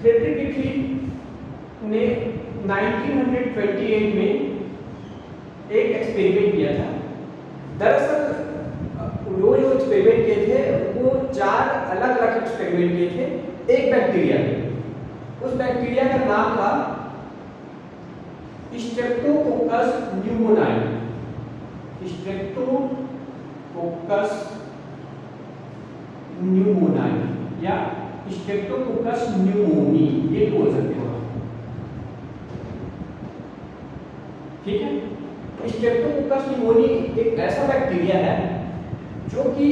Frederick Gibbs ने 1928 में एक एक्सपेरिमेंट किया था। दरअसल वो जो एक्सपेरिमेंट किए थे वो 4 अलग अलग एक्सपेरिमेंट किए थे एक बैक्टीरिया में। उस बैक्टीरिया का नाम था स्ट्रेप्टोकोकस न्यूमोनिया। स्ट्रेप्टोकोकस न्यूमोनिया या स्ट्रेप्टोकोकस न्यूमोनी, ये बोल सकते हो आप, ठीक है। स्ट्रेप्टोकोकस न्यूमोनी एक ऐसा बैक्टीरिया है जो कि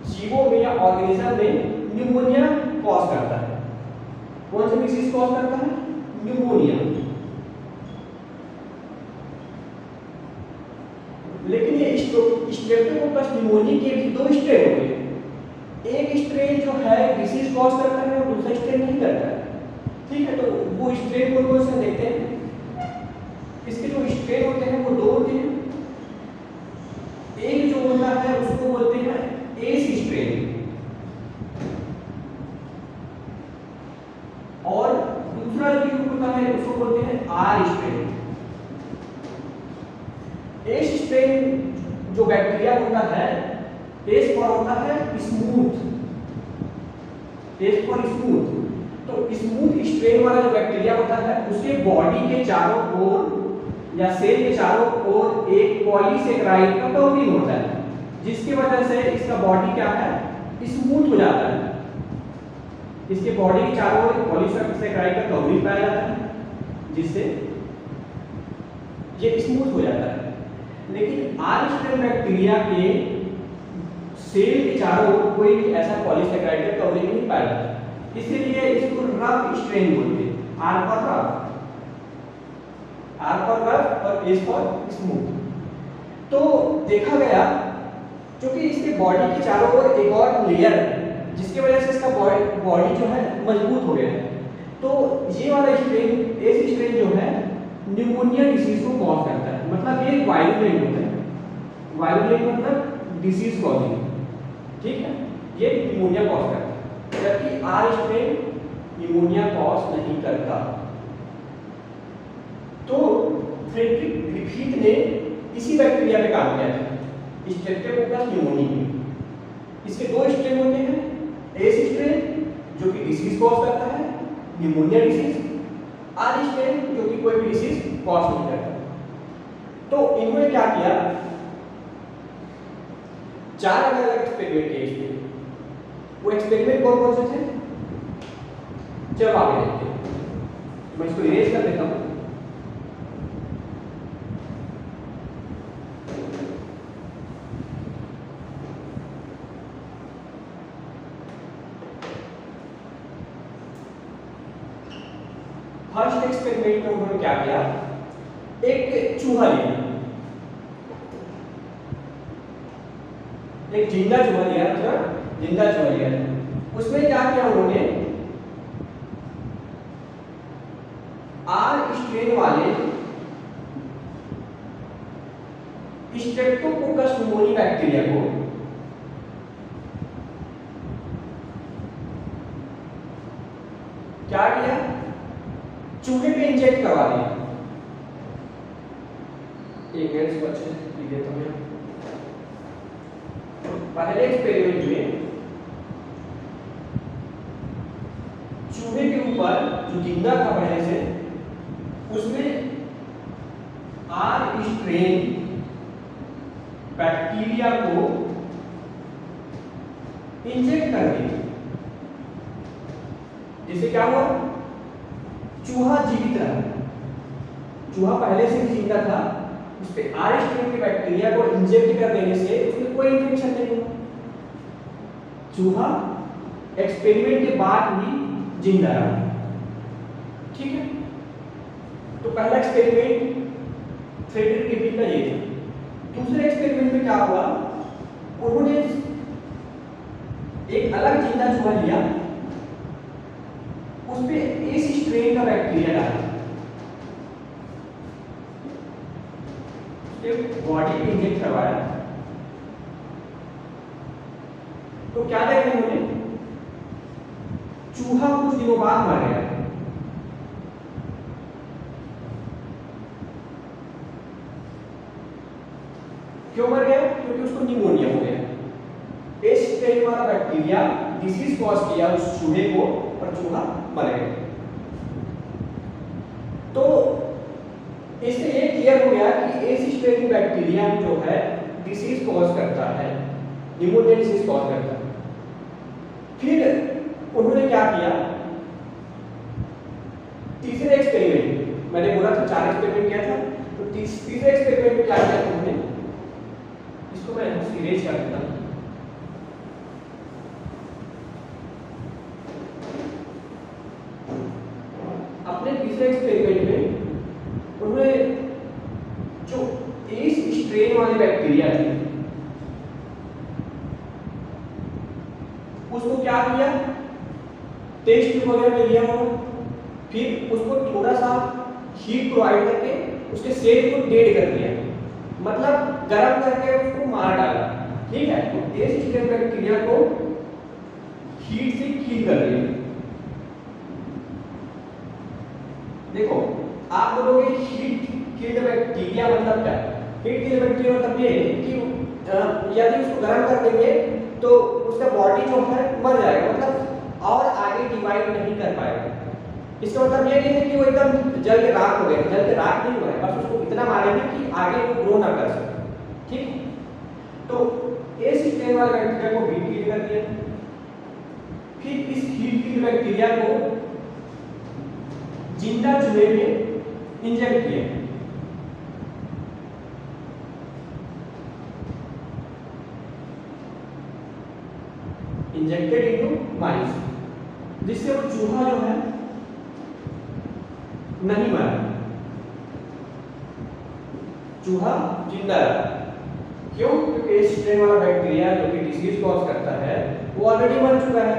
जीवों में या ऑर्गेनिज्म में न्यूमोनिया कॉज करता है। कौन सा डिसीज कॉज करता है? न्यूमोनिया। लेकिन ये स्ट्रेप्टोकोकस न्यूमोनी के भी 2 स्ट्रेन होते हैं। एक स्ट्रेन जो है डिसीज कॉज करता है और दूसरा स्ट्रेन नहीं करता है, ठीक है। तो वो स्ट्रेन कौन से देखते हैं। इसके जो स्ट्रेन होते हैं वो 2 होते हैं। एक जो होता है उसको बोलते हैं एस स्ट्रेन और दूसरा जो होता है उसको बोलते हैं आर स्ट्रेन। एस स्ट्रेन जो बैक्टीरिया होता है, एस फॉर होता है स्मूथ, एस फॉर स्मूथ। तो स्मूथ स्ट्रेन वाला जो बैक्टीरिया होता है उसके बॉडी के चारों ओर या सेल के चारों ओर एक पॉलीसेकेराइड का कवरिंग होता है, जिसकी वजह से इसका बॉडी क्या है, स्मूथ हो जाता है। इसके बॉडी के चारों ओर एक पॉलीसेकेराइड का कवरिंग पाया जाता है, जिससे ये स्मूथ हो जाता है। लेकिन आर स्ट्रेन बैक्टीरिया के सेल के चारों ओर कोई भी ऐसा पॉलीसेकेराइड का कवरिंग नहीं पाया जाता, इसीलिए इसको रफ स्ट्रेन बोलते हैं। R for rough, R for rough और एस फॉर स्मूथ। तो देखा गया क्योंकि इसके बॉडी के चारों ओर एक और लेयर है, जिसकी वजह से इसका बॉडी जो है मजबूत हो गया है। तो ये वाला स्ट्रेन, एस स्ट्रेन जो है न्यूमोनिया डिसीज को कॉज करता है। मतलब ये वायरुलेंट होता है। वायरुलेंट मतलब डिसीज कॉजिंग, ठीक है। ये न्यूमोनिया कॉज करता है, जबकि आर स्ट्रेन न्यूमोनिया कॉज नहीं करता। तो फ्रेडरिक ग्रिफिथ ने इसी बैक्टीरिया पे काम किया था, स्ट्रेप्टोकोकस न्यूमोनी में। इसके 2 स्ट्रेन होते हैं, एस स्ट्रेन जो कि डिसीज कॉज करता है, न्यूमोनिया डिसीज, आर स्ट्रेन जो कि कोई भी डिसीज कॉज नहीं करता। तो इन्होंने क्या किया, 4 अलग अलग एक्सपेरिमेंट किए इसमें। वो एक्सपेरिमेंट कौन से थे, चलो आगे देखते हैं। मैं इसको इरेज कर देता हूं। फर्स्ट एक्सपेरिमेंट में उन्होंने क्या किया, एक चूहा लिया, एक जिंदा चूहा लिया, जिंदा चूहा लिया। उसमें क्या किया उन्होंने, आर स्ट्रेन वाले स्ट्रेप्टोकोकस न्यूमोनी बैक्टीरिया को क्या किया, चूहे पे इंजेक्ट करवा दिया। एक मिनट को अच्छे से लिख देता हूं। पहले एक्सपेरिमेंट में चूहे के ऊपर जो जिंदा था पहले से, उसमें आर स्ट्रेन बैक्टीरिया को इंजेक्ट कर दिया, जिससे क्या हुआ, चूहा जीवित रहा। चूहा पहले से ही जिंदा था, उस पे आर स्ट्रेन के बैक्टीरिया को इंजेक्ट कर देने से उसमें कोई इन्फेक्शन नहीं हुआ। चूहा एक्सपेरिमेंट के बाद ही जिंदा रहा, ठीक है। तो पहला एक्सपेरिमेंट फ्रेडरिक ग्रिफिथ का ये था। दूसरे एक्सपेरिमेंट में क्या हुआ, उन्होंने एक अलग जिंदा चूहा लिया, उस पे एस स्ट्रेन का बैक्टीरिया डाला, बॉडी पे इंजेक्ट करवाया। तो क्या देखा उन्होंने, चूहा कुछ दिनों बाद मर गया। क्यों मर गया? क्योंकि उसको निमोनिया हो गया। एच स्ट्रेन वाला बैक्टीरिया डिसीज कॉज किया उस चूहे को और चूहा मर गया। तो इससे ये क्लियर हो गया कि एच स्ट्रेन बैक्टीरिया जो है डिसीज कॉज करता है, निमोनिया डिसीज कॉज करता है। फिर उन्होंने क्या किया, तीसरे एक्सपेरिमेंट, मैंने बोला था 4 एक्सपेरिमेंट किया था, तो तीसरे एक्सपेरिमेंट में क्या किया उन्होंने, इसको मैं इरेज कर देता हूं। अपने तीसरे एक्सपेरिमेंट में उन्होंने जो एच स्ट्रेन वाली बैक्टीरिया थी उसको क्या किया, टेस्ट ट्यूब वगैरह में लिया होगा, फिर उसको थोड़ा सा हीट प्रोवाइड करके उसके सेल को डेड कर दिया, मतलब गर्म करके उसको मार डाला। ठीक है, तो एच स्ट्रेन बैक्टीरिया को हीट से किल कर दिया। देखो आप बोलोगे हीट किल्ड बैक्टीरिया मतलब क्या? हीट किल्ड बैक्टीरिया मतलब ये कि यदि उसको गर्म कर देंगे तो उसका बॉडी जो है मर जाएगा, मतलब और आगे डिवाइड नहीं कर पाएगा। इसका मतलब ये नहीं है कि वो एकदम जल के राख हो गया, जल के राख नहीं हुआ है, बस उसको इतना मारेंगे कि आगे वो ग्रो ना कर सके। ठीक, तो एच स्ट्रेन वाले बैक्टीरिया को हीट किल कर दिया। फिर इस हीट किल बैक्टीरिया को जिंदा चूहे में इंजेक्ट किया। इंजेक्टेड इनटू माइस, जिससे वो चूहा जो है नहीं मरा, चूहा जिंदा रहा। क्यों? क्योंकि एच स्ट्रेन वाला बैक्टीरिया जो कि डिसीज कॉज करता है वो ऑलरेडी मर चुका है,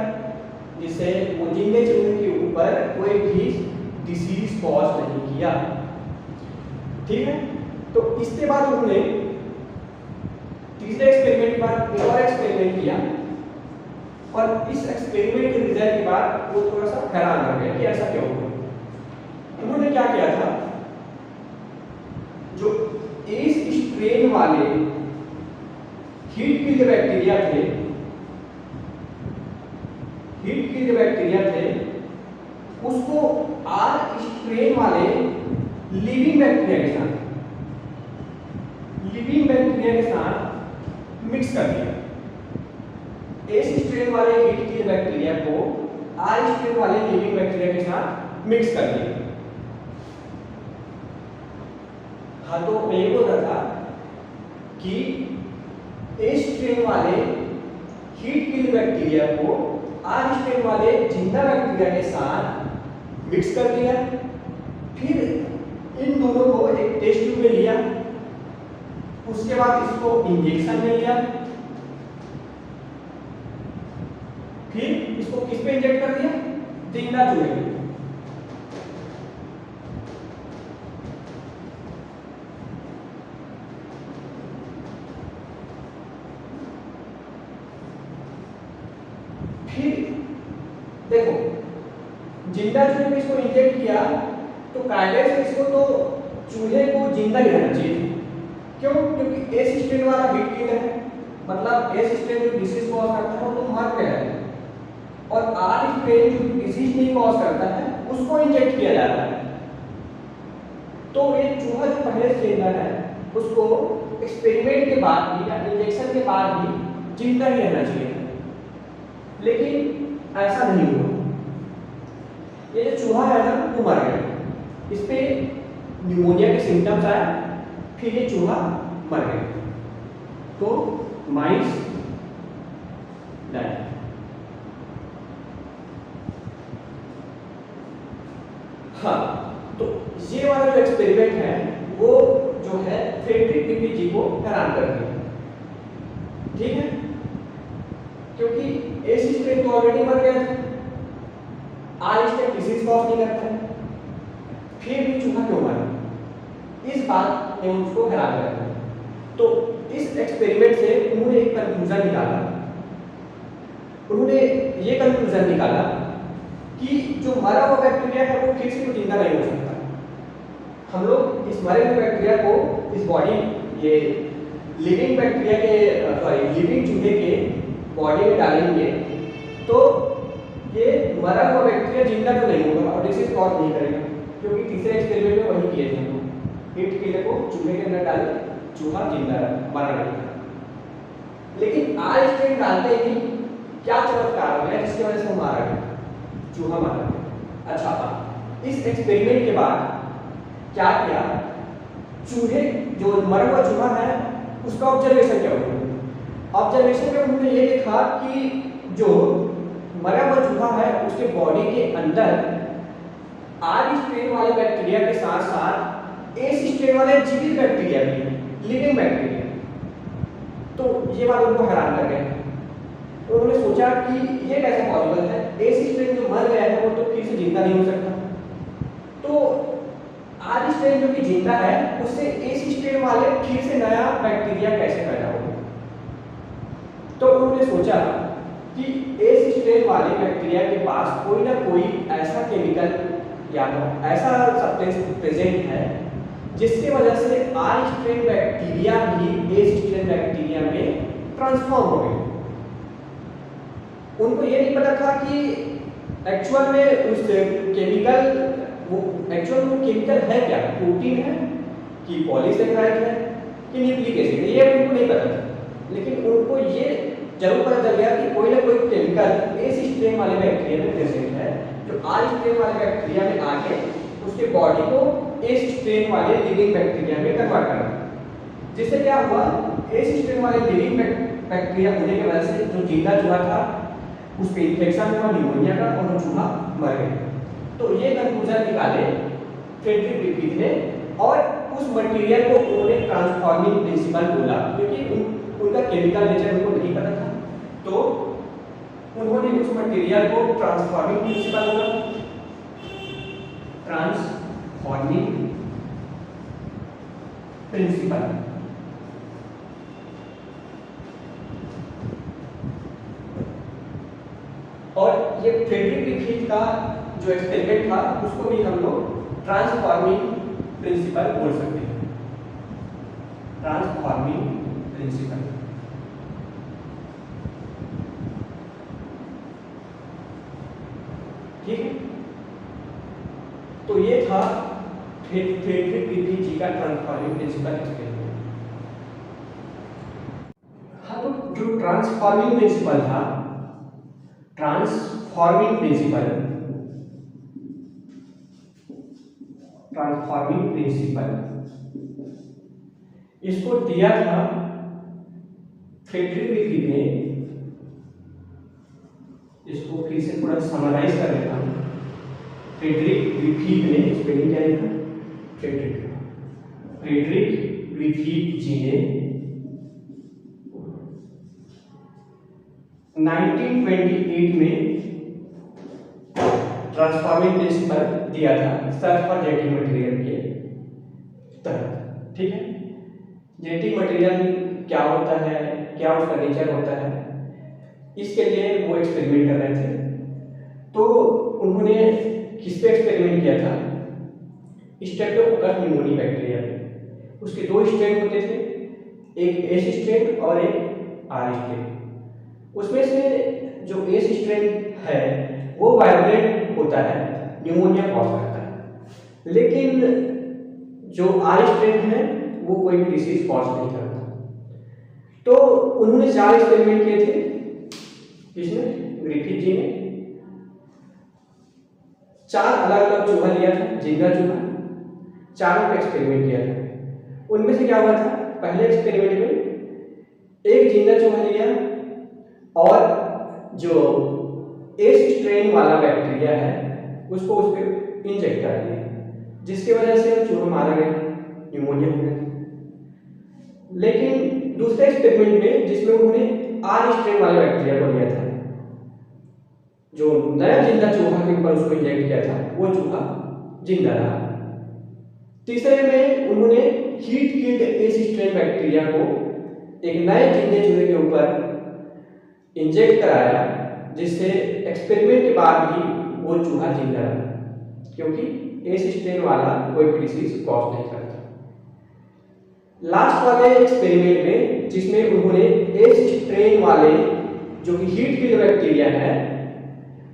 जिससे वो जिंदे चूहे के ऊपर कोई भी डिसीज कॉज नहीं किया। ठीक है, तो इसके बाद उन्होंने तीसरे एक्सपेरिमेंट के बाद एक और एक्सपेरिमेंट किया, और इस एक्सपेरिमेंट के रिजल्ट के बाद वो थोड़ा सा हैरान रह गया कि ऐसा क्यों हुआ। उन्होंने क्या किया था, जो एच स्ट्रेन वाले हीट किल्ड बैक्टीरिया थे, हीट किल्ड बैक्टीरिया थे, उसको आर स्ट्रेन वाले लिविंग बैक्टीरिया के साथ, लिविंग बैक्टीरिया के साथ मिक्स कर दिया। एच स्ट्रेन वाले हीट किल्ड बैक्टीरिया को आर स्ट्रेन वाले लिविंग बैक्टीरिया के साथ मिक्स कर दिया। हाँ, तो मैं ये बोल रहा था कि एच स्ट्रेन वाले हीट किल्ड बैक्टीरिया को आर स्ट्रेन वाले जिंदा बैक्टीरिया के साथ मिक्स कर दिया। फिर इन दोनों को एक टेस्ट ट्यूब में लिया, उसके बाद इसको इंजेक्शन में लिया, फिर इसको किस पे इंजेक्ट कर दिया, जिंदा चूहे में। फिर देखो जिंदा चूहे में इसको इंजेक्ट किया तो कायदे से इसको तो चूहे को जिंदा ही रहना चाहिए। क्यों? क्योंकि एच स्ट्रेन वाला हीट किल्ड है, मतलब एच स्ट्रेन जो डिसीज कॉज करता है वो तो मर गया है, और आर स्ट्रेन जो डिसीज नहीं कॉज करता है उसको इंजेक्ट किया जा रहा है। तो ये चूहा जो पहले से जिंदा है उसको एक्सपेरिमेंट के बाद भी या इंजेक्शन के बाद भी जिंदा ही रहना चाहिए, लेकिन ऐसा नहीं हुआ। ये जो चूहा है ना वो मर गया, इस पे न्यूमोनिया के सिम्टम्स आए, फिर ये चूहा मर गया, तो माइस डाइड। हाँ, तो ये वाला जो एक्सपेरिमेंट है वो जो है फ्रेडरिक पीपी को हैरान कर दिया। ठीक है, क्योंकि एच स्ट्रेन तो ऑलरेडी मर गया था, आर स्ट्रेन डिसीज कॉज नहीं करता है, फिर भी चूहा क्यों मरा, इस बात ने उसको हैरान कर दिया। तो इस एक्सपेरिमेंट से उन्होंने एक कंक्लूजन निकाला, उन्होंने ये कंक्लूजन निकाला कि जो मरा हुआ बैक्टीरिया है वो फिर से तो जिंदा नहीं हो सकता। हम लोग इस मरे हुए बैक्टीरिया को इस बॉडी, ये लिविंग बैक्टीरिया के लिविंग चूहे के बॉडी में डालेंगे तो ये मरा हुआ बैक्टीरिया जिंदा तो नहीं होगा और डिसीज कॉज नहीं करेगा, क्योंकि तीसरे एक्सपेरिमेंट में वही किए थे हम लोग। हीट किलर को चूहे के अंदर डाले, चूहा जिंदा रहा, मरा नहीं था। लेकिन आज स्ट्रेन डालते ही क्या चमत्कार हो गया जिसकी वजह से वो मारा गया, चूहा मारा गया। अच्छा, इस एक्सपेरिमेंट के बाद क्या किया, चूहे जो मरा हुआ चूहा है उसका ऑब्जर्वेशन किया उन्होंने। ऑब्जर्वेशन में उन्होंने ये देखा कि जो मरा हुआ चूहा है उसके बॉडी के अंदर आर स्ट्रेन वाले बैक्टीरिया के साथ साथ एस स्ट्रेन वाले जीवित बैक्टीरिया भी है, लिविंग बैक्टीरिया। तो ये बात उनको हैरान कर गया। तो उन्होंने सोचा कि ये कैसे पॉसिबल है, एस स्ट्रेन जो मर गया है वो तो फिर से जिंदा नहीं हो सकता। तो आर स्ट्रेन जो कि जिंदा है उससे एस स्ट्रेन वाले फिर से नया बैक्टीरिया कैसे पैदा होगा। तो उन्होंने सोचा कि एस स्ट्रेन वाले बैक्टीरिया के पास कोई ना कोई ऐसा केमिकल या ऐसा सब्सटेंस प्रेजेंट है जिसकी वजह से आर स्ट्रेन बैक्टीरिया भी एस स्ट्रेन बैक्टीरिया में ट्रांसफॉर्म हो गए। उनको ये नहीं पता था कि एक्चुअल में उस केमिकल वो केमिकल है क्या, प्रोटीन है कि पॉलीसेकेराइड है कि न्यूक्लिक एसिड है, ये उनको नहीं पता था। लेकिन उनको ये जरूर पता चल गया कि कोई ना कोई केमिकल एस स्ट्रेन वाले बैक्टीरिया में प्रेजेंट है जो आर स्ट्रेन वाले बैक्टीरिया में आके उसके बॉडी को एस स्ट्रेन वाले लिविंग बैक्टीरिया में कन्वर्ट कर रहा है। जिससे क्या हुआ, एस स्ट्रेन वाले लिविंग बैक्टीरिया होने की वजह से जो जिंदा चूहा था उस पर इन्फेक्शन हुआ निमोनिया का और वो चूहा मर गया। तो ये कंक्लूजन निकाले फ्रेडरिक रिपीट ने और उस मटेरियल को उन्होंने ट्रांसफॉर्मिंग प्रिंसिपल बोला, क्योंकि उनका केमिकल नेचर उनको नहीं पता था। तो उन्होंने उस मटेरियल को ट्रांसफॉर्मिंग प्रिंसिपल बोला, ट्रांसफॉर्मिंग प्रिंसिपल। और ये फ्रेडरिक रिपीट का जो एक्सपेरिमेंट था उसको भी हम लोग ट्रांसफॉर्मिंग प्रिंसिपल बोल सकते हैं, ट्रांसफॉर्मिंग प्रिंसिपल। ठीक है, तो ये था फ्रेडरिक रिपीट जी का ट्रांसफॉर्मिंग प्रिंसिपल एक्सपेरिमेंट। हाँ, तो जो ट्रांसफॉर्मिंग प्रिंसिपल था, ट्रांसफॉर्मिंग प्रिंसिपल इसको दिया था फ्रेडरिक रिपीट ने। इसको फिर से थोड़ा समराइज कर देता हूं। फ्रेडरिक रिपीट ने स्पेलिंग क्या लिखा, फ्रेडरिक रिपीट जी ने 1928 में ट्रांसफॉर्मिंग प्रिंसिपल दिया था सर्च फॉर जेनेटिक मटेरियल के तहत। ठीक है, जेनेटिक मटेरियल क्या होता है, क्या उसका नेचर होता है, इसके लिए वो एक्सपेरिमेंट कर रहे थे। तो उन्होंने किस पे एक्सपेरिमेंट किया था, स्ट्रेप्टोकोकस निमोनिया बैक्टीरिया पे। उसके दो स्ट्रेन होते थे, एक एस स्ट्रेन और एक आर स्ट्रेन। उसमें से जो एस स्ट्रेन है वो वायलेंट होता है, निमोनिया कॉज करता है, लेकिन जो आर स्ट्रेन है वो कोई भी डिसीज कॉज नहीं करता। तो उन्होंने 4 एक्सपेरिमेंट किए थे, किसने, ग्रिफिथ जी ने। 4 अलग अलग चूहा लिया था, जिंदा चूहा, चारों का एक्सपेरिमेंट किया था। उनमें से क्या हुआ था, पहले एक्सपेरिमेंट में एक जिंदा चूहा लिया और जो एस स्ट्रेन वाला बैक्टीरिया है उसको उस पर इंजेक्ट कर दिया, जिसकी वजह से चूहा मारा गया, न्यूमोनिया हो गया। लेकिन दूसरे एक्सपेरिमेंट में जिसमें उन्होंने आर स्ट्रेन वाले बैक्टीरिया को लिया था, जो नया जिंदा चूहा के ऊपर उसको इंजेक्ट किया था, वो चूहा जिंदा रहा। तीसरे में उन्होंने heat killed S strain bacteria को एक नए जिंदे चूहे के ऊपर इंजेक्ट कराया, जिससे एक्सपेरिमेंट के बाद भी वो चूहा जिंदा रहा, क्योंकि एस स्ट्रेन वाला कोई भी डिसीज कॉज नहीं करता। लास्ट वाले एक्सपेरिमेंट में जिसमें उन्होंने एस स्ट्रेन वाले जो कि हीट किल्ड बैक्टीरिया है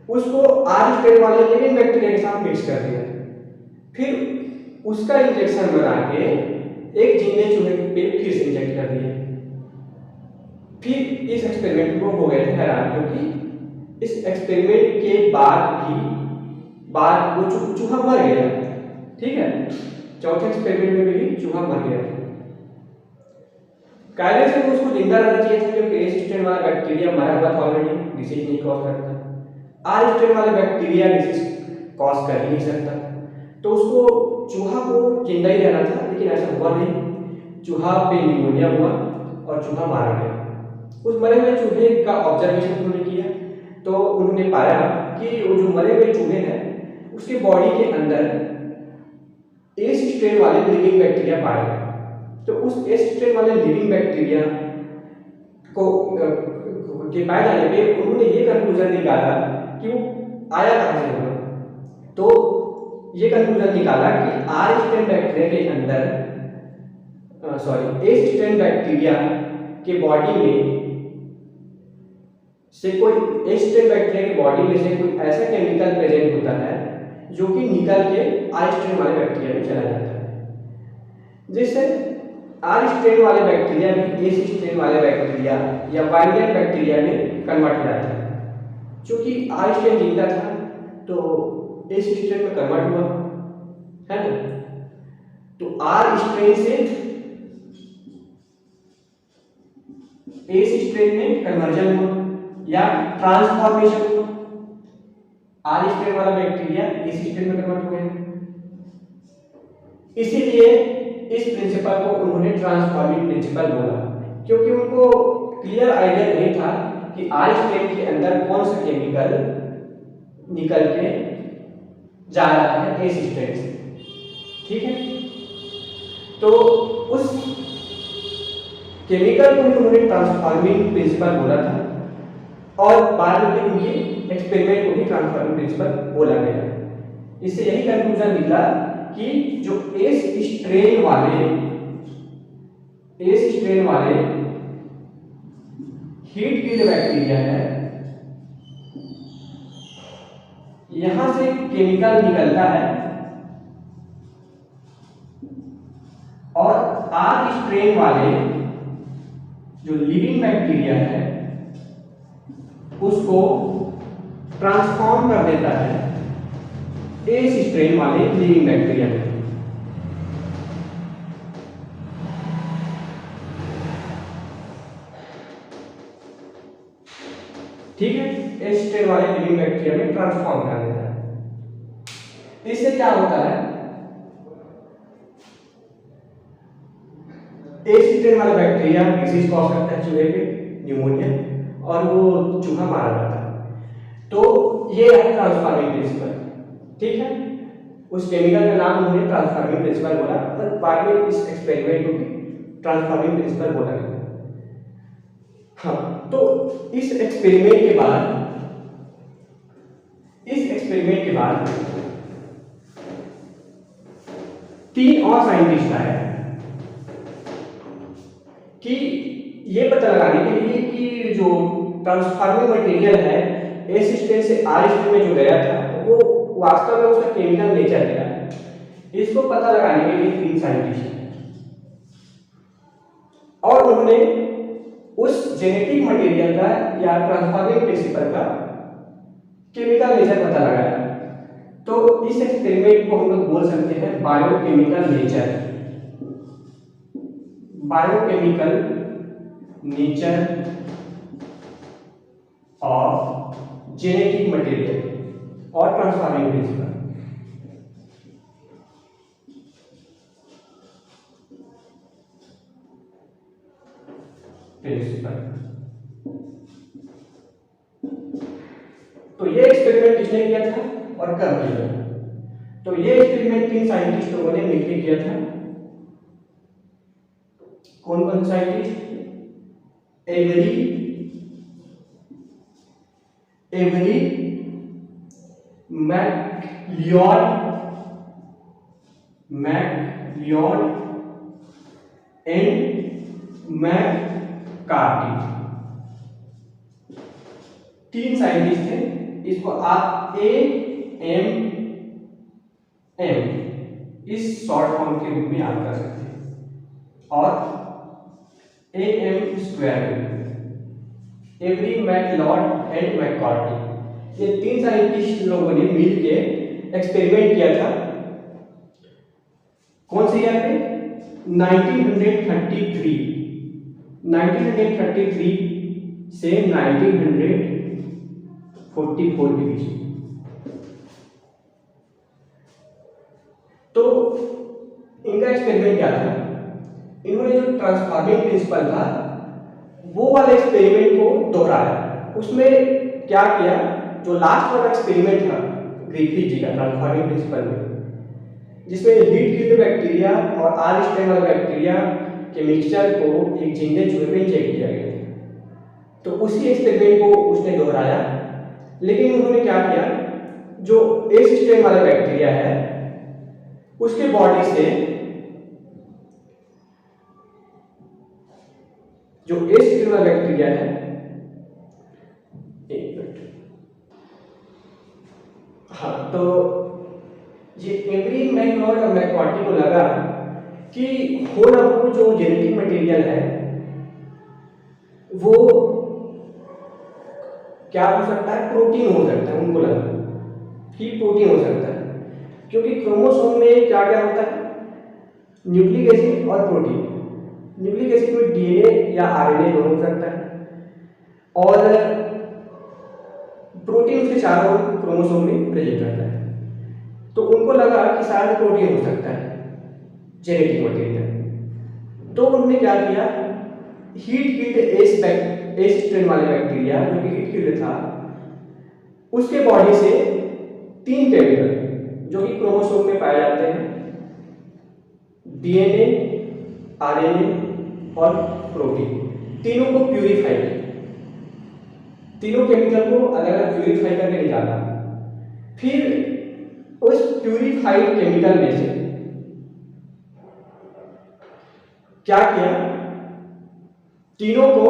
उसको आर स्ट्रेन वाले लिविंग बैक्टीरिया के साथ मिक्स कर दिया, फिर उसका इंजेक्शन बना के एक जिंदे चूहे पे फिर से इंजेक्ट कर दिया। फिर इस एक्सपेरिमेंट को हो गए थे हैरान, क्योंकि इस एक्सपेरिमेंट के बाद वो चूहा मर गया। ठीक है, चौथे एक्सपेरिमेंट में भी चूहा मर गया। कायदे से उसको जिंदा रहना चाहिए था, क्योंकि एस स्ट्रेन वाला बैक्टीरिया मरा हुआ था ऑलरेडी, डिसीज नहीं कॉज करता। आर स्ट्रेन वाला बैक्टीरिया डिसीज कॉज कर ही नहीं सकता, तो उसको चूहा को जिंदा ही रहना था, लेकिन ऐसा हुआ नहीं। चूहा पे निमोनिया हुआ और चूहा मारा गया। उस मरे हुए चूहे का ऑब्जर्वेशन उन्होंने किया, तो उन्होंने पाया कि वो जो मरे हुए चूहे हैं उसके बॉडी के अंदर एस स्ट्रेन वाले लिविंग बैक्टीरिया पाए गए। तो उस एस स्ट्रेन वाले लिविंग बैक्टीरिया को के पाए जाने पे उन्होंने ये कंक्लूजन निकाला कि वो आया कहाँ से होगा। तो ये कंक्लूजन निकाला कि आर स्ट्रेन बैक्टीरिया के अंदर एस स्ट्रेन बैक्टीरिया के बॉडी में से कोई एस स्ट्रेन बैक्टीरिया की बॉडी में से कोई ऐसा केमिकल प्रेजेंट होता है जो कि निकल के आर स्ट्रेन वाले बैक्टीरिया में चला जाता है, जिससे आर स्ट्रेन वाले बैक्टीरिया भी एस स्ट्रेन वाले बैक्टीरिया या वायलेंट बैक्टीरिया में कन्वर्ट हो जाता है। क्योंकि आर स्ट्रेन जिंदा था तो एस स्ट्रेन में कन्वर्ट हुआ है ना, तो आर स्ट्रेन से एस स्ट्रेन में कन्वर्जन हुआ या ट्रांसफॉर्मेशन हुआ। आर स्ट्रेन वाला बैक्टीरिया एस स्ट्रेन में कन्वर्ट हो गया। इसीलिए इस प्रिंसिपल को उन्होंने ट्रांसफॉर्मिंग प्रिंसिपल बोला, क्योंकि उनको क्लियर आइडिया नहीं था कि आर स्ट्रेन के अंदर कौन सा केमिकल निकल के जा रहा है एस स्ट्रेन से। ठीक है, तो उस केमिकल को उन्होंने ट्रांसफॉर्मिंग प्रिंसिपल बोला था, और बाद में ये एक्सपेरिमेंट को भी ट्रांसफॉर्मिंग प्रिंसिपल बोला गया। इससे यही कंक्लूजन निकला कि जो एस स्ट्रेन वाले हीट किल्ड बैक्टीरिया है, यहां से केमिकल निकलता है और आर स्ट्रेन वाले जो लिविंग बैक्टीरिया है उसको ट्रांसफॉर्म कर देता है एस स्ट्रेन वाले लिविंग बैक्टीरिया में। ठीक है, एस स्ट्रेन वाले लिविंग बैक्टीरिया में ट्रांसफॉर्म कर देता है। इससे क्या होता है, एस स्ट्रेन वाला बैक्टीरिया डिसीज कॉज करता है चूहे पे, निमोनिया, और वो चूहा मारा जाता है। तो ये है ट्रांसफॉर्मिंग प्रिंसिपल। ठीक है, उस केमिकल का नाम उन्होंने ट्रांसफॉर्मिंग प्रिंसिपल बोला, और बाद में इस एक्सपेरिमेंट को भी ट्रांसफॉर्मिंग प्रिंसिपल बोला गया। हाँ, तो इस एक्सपेरिमेंट के बाद 3 और साइंटिस्ट आए कि ये पता लगाने के लिए कि जो ट्रांसफॉर्मिंग मटेरियल है एस स्ट्रेन से आर स्ट्रेन में जो गया था वो वास्तव में उसका केमिकल नेचर क्या है, इसको पता लगाने के लिए 3 साइंटिस्ट हैं, और उन्होंने उस जेनेटिक मटेरियल का या ट्रांसफॉर्मिंग प्रिंसिपल का केमिकल नेचर पता लगाया। तो इस एक्सपेरिमेंट को हम लोग बोल सकते हैं biochemical nature of genetic material और ट्रांसफॉर्मिंग प्रिंसिपल। तो ये एक्सपेरिमेंट किसने किया था और कब किया? तो ये एक्सपेरिमेंट 3 साइंटिस्ट लोगों ने मिलकर किया था। कौन कौन scientist? Avery MacLeod and McCarty, तीन साइंटिस्ट थे। इसको आप AMM इस शॉर्ट फॉर्म के रूप में याद कर सकते हैं, और AM square, Avery MacLeod and McCarty, ये तीन साइंटिस्ट लोगों ने मिलके एक्सपेरिमेंट किया था। कौन से ईयर में? 1933 से 1944 के बीच। तो इनका एक्सपेरिमेंट क्या था? इन्होंने जो ट्रांसफॉर्मिंग प्रिंसिपल था वो वाले एक्सपेरिमेंट को दोहराया। उसमें क्या किया, जो लास्ट वाला एक्सपेरिमेंट था ग्रिफिथ जी का ट्रांसफॉर्मिंग प्रिंसिपल में, जिसमें हीट किल्ड बैक्टीरिया और आर स्ट्रेन वाले बैक्टीरिया के मिक्सचर को एक जिंदे चूहे में इंजेक्ट किया गया था। तो उसी एक्सपेरिमेंट को उसने दोहराया, लेकिन उन्होंने क्या किया, जो एस स्ट्रेन वाला बैक्टीरिया है उसके बॉडी से, जो एस स्ट्रेन वाला बैक्टीरिया है, एक मिनट, हाँ, तो ये एवरी मैकलियोड और मैककार्टी को लगा कि हो ना हो जो जेनेटिक मटेरियल है वो क्या हो सकता है, प्रोटीन हो सकता है। उनको लगा कि प्रोटीन हो सकता है, क्योंकि क्रोमोसोम में क्या क्या होता है, न्यूक्लिक एसिड और प्रोटीन। न्यूक्लिक एसिड में DNA या RNA दोनों हो सकता है, और प्रोटीन उसके चारों क्रोमोसोम में प्रेजेंट रहता है। तो उनको लगा कि शायद प्रोटीन हो सकता है जेनेटिक मटेरियल। तो उन्होंने क्या किया, हीट किल्ड एस स्ट्रेन वाले बैक्टीरिया, जो कि हीट किल्ड था, उसके बॉडी से तीन केमिकल जो कि क्रोमोसोम में पाए जाते हैं, DNA, RNA और प्रोटीन, तीनों को प्यूरिफाई किया। तीनों केमिकल को अलग अलग प्यूरिफाई करके निकाला। फिर उस प्यूरिफाइड केमिकल में से क्या किया, तीनों को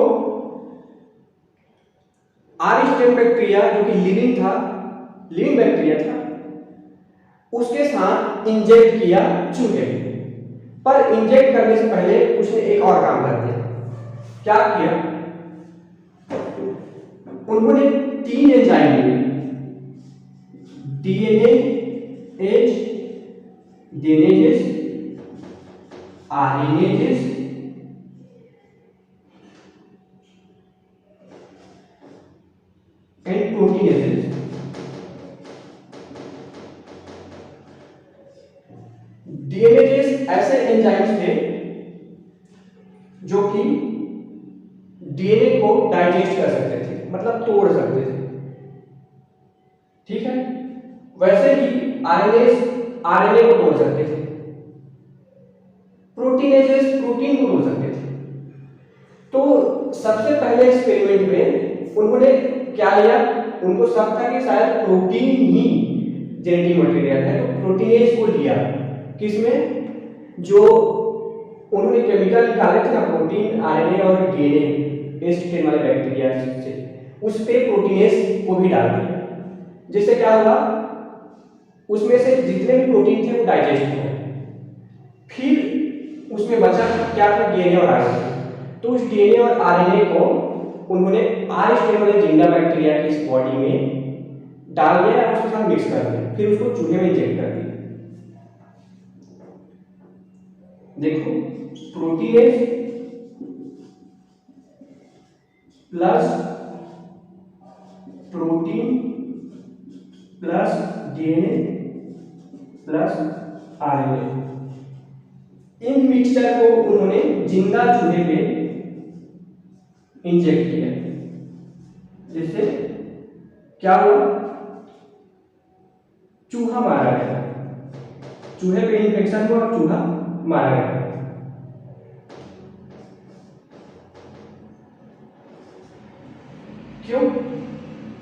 आर स्ट्रेन बैक्टीरिया, जो कि लिविंग बैक्टीरिया था, उसके साथ इंजेक्ट किया चूहे। पर इंजेक्ट करने से पहले उसने एक और काम कर दिया। क्या किया, उन्होंने तीन एंजाइम लिए, DNase, RNases एंड प्रोटीनेजेस। DNases ऐसे एंजाइम्स थे जो कि DNA को डाइजेस्ट कर सकते थे, मतलब तोड़ सकते थे, ठीक है। वैसे ही RNA को तोड़ सकते थे, प्रोटीनेजेस प्रोटीन को तोड़ सकते थे। तो सबसे पहले एक्सपेरिमेंट में उन्होंने क्या लिया, उनको शक था कि शायद प्रोटीन ही जेनेटिक मटेरियल है, तो प्रोटीनेज को लिया। किसमें, जो उन्होंने केमिकल निकाले थे ना, प्रोटीन, RNA और DNA एस स्ट्रेन वाले बैक्टीरिया से, उस पे प्रोटीनेज को भी डाल दिया। जिससे क्या हुआ, उसमें से जितने भी प्रोटीन थे वो डाइजेस्ट हुए। फिर उसमें बचा क्या था, DNA और RNA। तो उस DNA और RNA को उन्होंने आर स्ट्रेन वाले जिंदा बैक्टीरिया की इस बॉडी में डाल दिया, उसके साथ मिक्स कर दिया, फिर उसको चूहे में इंजेक्ट कर दिया। देखो, proteinase plus protein plus DNA plus RNA, इन मिक्सचर को उन्होंने जिंदा चूहे पे इंजेक्ट किया, जिससे क्या हुआ, चूहा मारा गया। चूहे पे इन्फेक्शन हुआ और चूहा मारा गया। क्यों?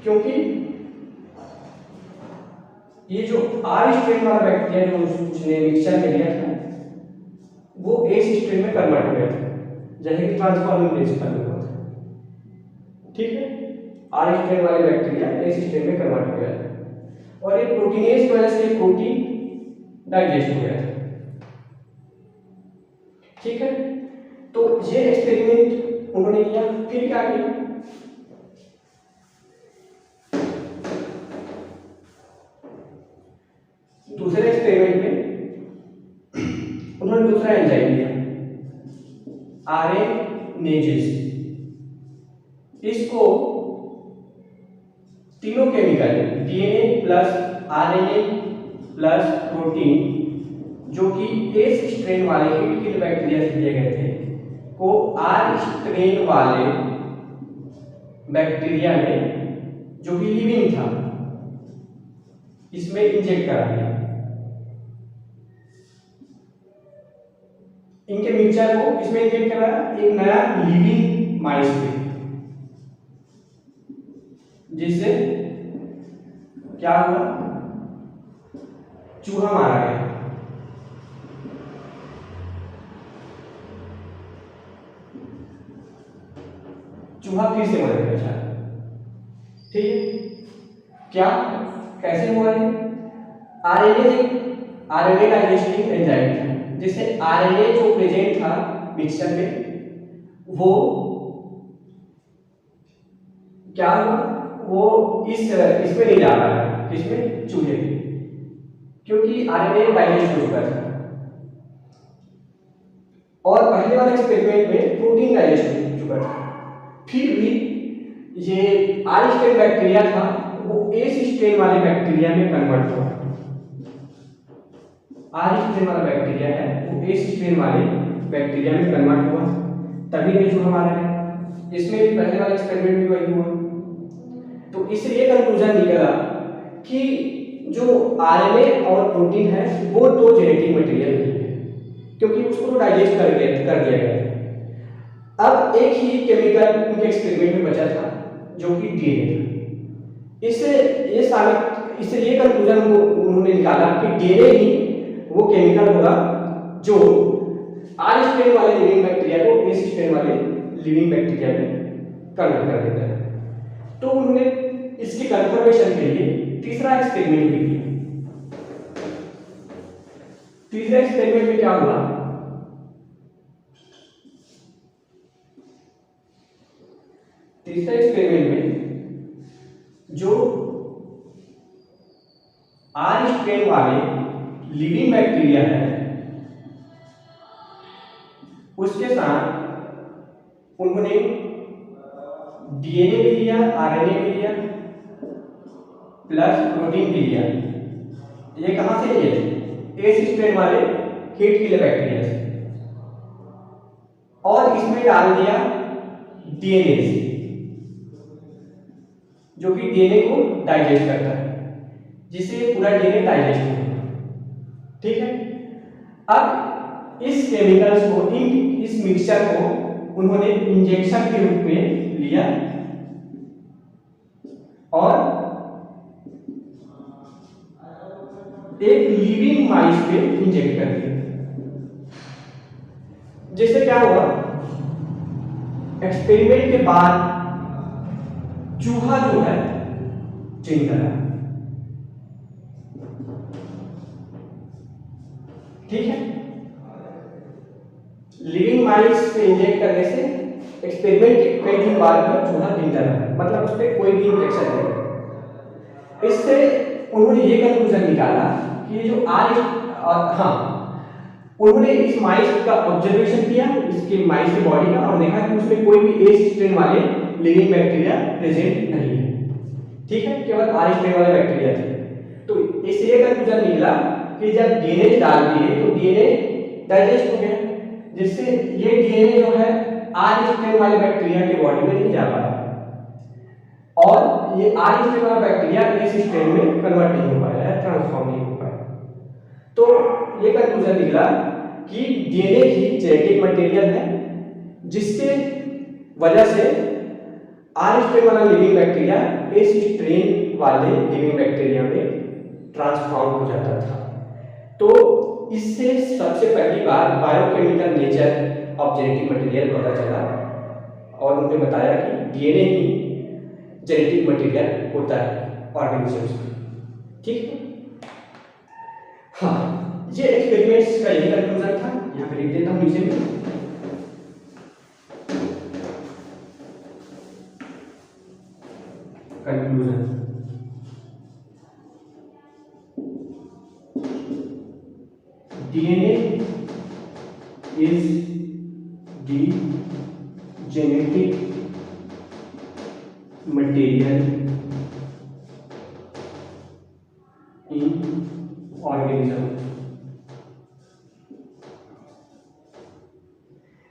क्योंकि ये जो आर स्ट्रेन वाला बैक्टीरिया जो उसने मिक्सचर में लिया था वो एस स्ट्रेन में कन्वर्ट हो गया था, जैसे कि ट्रांसफॉर्मिंग प्रिंसिपल में हुआ था। ठीक है, आर स्ट्रेन वाले बैक्टीरिया एस स्ट्रेन में कन्वर्ट हो गया था और ये प्रोटीनेज की वजह से प्रोटीन डाइजेस्ट हो गया था। ठीक है, तो ये एक्सपेरिमेंट उन्होंने किया। फिर क्या किया, दूसरे एक्सपेरिमेंट में उन्होंने दूसरा एंजाइम लिया आरएनएजेस। इसको तीनों chemical DNA plus RNA plus protein जो कि एस स्ट्रेन वाले हीट किल बैक्टीरिया से दिए गए थे को आर स्ट्रेन वाले बैक्टीरिया में जो कि लिविंग था इसमें इंजेक्ट करा दिया। इनके मिक्सचर को इसमें इंजेक्ट करा एक नया लिविंग माइस पे, जिससे क्या हुआ, चूहा मारा गया। चूहा फिर से मर गया। ठीक है, क्या कैसे हुआ है, आरएनए डाइजेस्टिंग एंजाइम था, जिससे आरएनए जो प्रेजेंट था मिक्सचर में वो क्या हुआ, वो इसमें नहीं जा रहा है, इसमें चूहे में, क्योंकि आरएनए डाइजेस्ट हो चुका था। और पहले वाले एक्सपेरिमेंट में प्रोटीन डाइजेस्ट हो चुका था। फिर भी ये आर स्ट्रेन बैक्टीरिया था वो एस स्ट्रेन वाले बैक्टीरिया में कन्वर्ट हुआ। आर स्ट्रेन वाला बैक्टीरिया है वो एस स्ट्रेन वाले बैक्टीरिया में कन्वर्ट हुआ, तभी नहीं जो हमारा है। इसमें भी पहले वाले एक्सपेरिमेंट में वही हुआ। तो इससे ये कंक्लूजन निकला कि जो आरएनए और प्रोटीन है वो दो जेनेटिक मटेरियल नहीं है, क्योंकि उसको तो डाइजेस्ट कर दिया गया है। अब एक ही केमिकल उनके एक्सपेरिमेंट में बचा था जो कि डीएनए था। इससे ये कंक्लूजन उन्होंने निकाला कि डीएनए ही वो केमिकल होगा जो आर स्ट्रेन वाले लिविंग बैक्टीरिया को एस स्ट्रेन वाले लिविंग बैक्टीरिया में कन्वर्ट कर देता है। तो उन्होंने इसकी कंफर्मेशन के लिए तीसरा एक्सपेरिमेंट भी किया। तीसरे एक्सपेरिमेंट में क्या हुआ, तीसरे एक्सपेरिमेंट में जो आर स्ट्रेन वाले लिविंग बैक्टीरिया है उसके साथ उन्होंने डीएनए भी लिया, आरएनए भी लिया प्लस प्रोटीन भी लिया। ये कहां से लिए, एस स्ट्रेन वाले हीट किलर बैक्टीरिया से, और इसमें डाल दिया डीएनए जो कि डीएनए को डाइजेस्ट करता है, जिससे पूरा डीएनए डाइजेस्ट हो। ठीक है, अब इस केमिकल्स को इस मिक्सचर को उन्होंने इंजेक्शन के रूप में लिया और एक लिविंग माइस पे इंजेक्ट कर दिया, जिससे क्या हुआ, एक्सपेरिमेंट के बाद चूहा जो है जिंदा रहा। ठीक है, लिविंग माइस पे इंजेक्ट करने से एक्सपेरिमेंट के कई दिन बाद भी चूहा जिंदा रहा, मतलब उस पर कोई भी इंफेक्शन नहीं। इससे उन्होंने ये कंक्लूजन निकाला कि ये जो उन्होंने इस माइस का ऑब्जर्वेशन किया, इसके माइस की बॉडी का, और देखा कि उसमें कोई भी एस स्ट्रेन वाले लिविंग बैक्टीरिया प्रेजेंट नहीं है। ठीक है, केवल आर स्ट्रेन वाले बैक्टीरिया थे। तो इससे ये कंक्लूजन निकला कि जब डीएनए डाल दिए तो डीएनए डाइजेस्ट हो गया, जिससे ये डीएनए जो है आर स्ट्रेन वाले बैक्टीरिया के बॉडी में नहीं जा पाया और ये आर स्ट्रेन वाला बैक्टीरिया एस स्ट्रेन में कन्वर्ट नहीं हो पाया है, ट्रांसफॉर्म नहीं हो पाया। तो ये कंक्लूजन निकला कि डीएनए ही जेनेटिक मटेरियल है, जिसके वजह से आर स्ट्रेन वाला लिविंग बैक्टीरिया एस स्ट्रेन वाले लिविंग बैक्टीरिया में ट्रांसफॉर्म हो जाता था। तो इससे सबसे पहली बार biochemical nature of genetic material पता चला और उन्होंने बताया कि डीएनए ही जेनेटिक मटेरियल होता है ऑर्गेनिजम्स में। ठीक है, हाँ, ये एक्सपेरिमेंट्स का यही कंक्लूजन था। यहाँ पे लिख देता हूँ नीचे में। Conclusion, DNA is the genetic material in organism।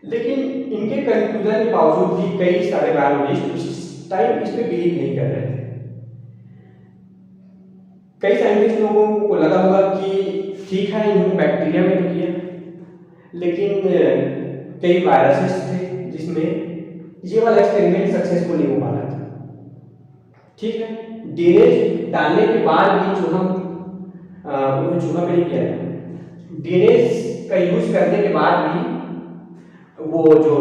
लेकिन इनके कंक्लूजन के बावजूद भी कई सारे बायोलॉजिस्ट इस टाइम इस पे बिलीव नहीं कर रहे थे। कई साइंटिस्ट लोगों को लगा होगा कि ठीक है इन्होंने बैक्टीरिया में तो किया, लेकिन कई वायरसेस थे जिसमें ये वाला एक्सपेरिमेंट सक्सेसफुल नहीं हो पा रहा था। ठीक है, डीएनए डालने के बाद भी जो हम उन्होंने चूहा पे नहीं किया था, डीएनए का यूज करने के बाद भी वो जो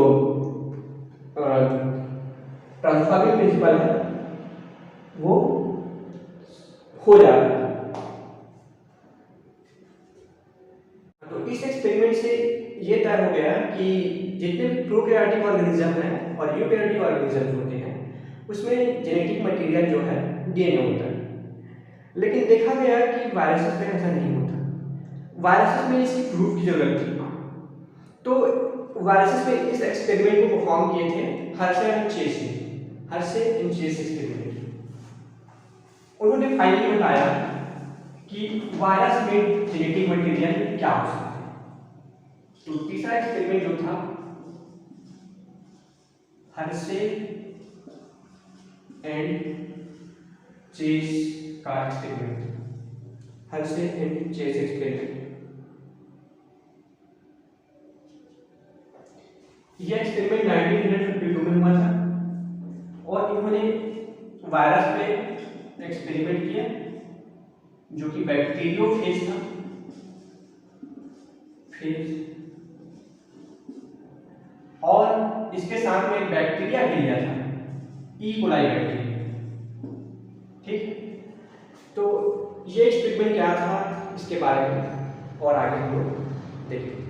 ट्रांसफॉर्मिंग प्रिंसिपल है वो हो जा रहा है। तो इस एक्सपेरिमेंट से ये तय हो गया कि जितने भी प्रोकैरियोटिक ऑर्गेनिज्म हैं और यूकैरियोटिक ऑर्गेनिज्म होते हैं उसमें जेनेटिक मटेरियल जो है डीएनए होता है। लेकिन देखा गया कि वायरसेस में ऐसा नहीं होता। वायरसेस में इसकी प्रूफ की जरूरत थी। तो वायरसेस में इस एक्सपेरिमेंट को परफॉर्म किए थे हर्शे एंड चेस ने, हर्शे एंड चेस एक्सपेरिमेंट। उन्होंने फाइनली बताया कि वायरस में जेनेटिक मटेरियल क्या हो सकता है। तो तीसरा एक्सपेरिमेंट जो था हर्शे एंड चेस का experiment, Hershey and chess experiment. यह एक्सपेरिमेंट 1952 में हुआ था और इन्होंने वायरस पे एक्सपेरिमेंट किया जो कि बैक्टीरियोफेज था, फेज, और इसके साथ में एक बैक्टीरिया भी लिया था, ई कोलाई बैक्टीरिया। ठीक, तो ये एक्सपेरिमेंट क्या था इसके बारे में और आगे हम लोग देखेंगे।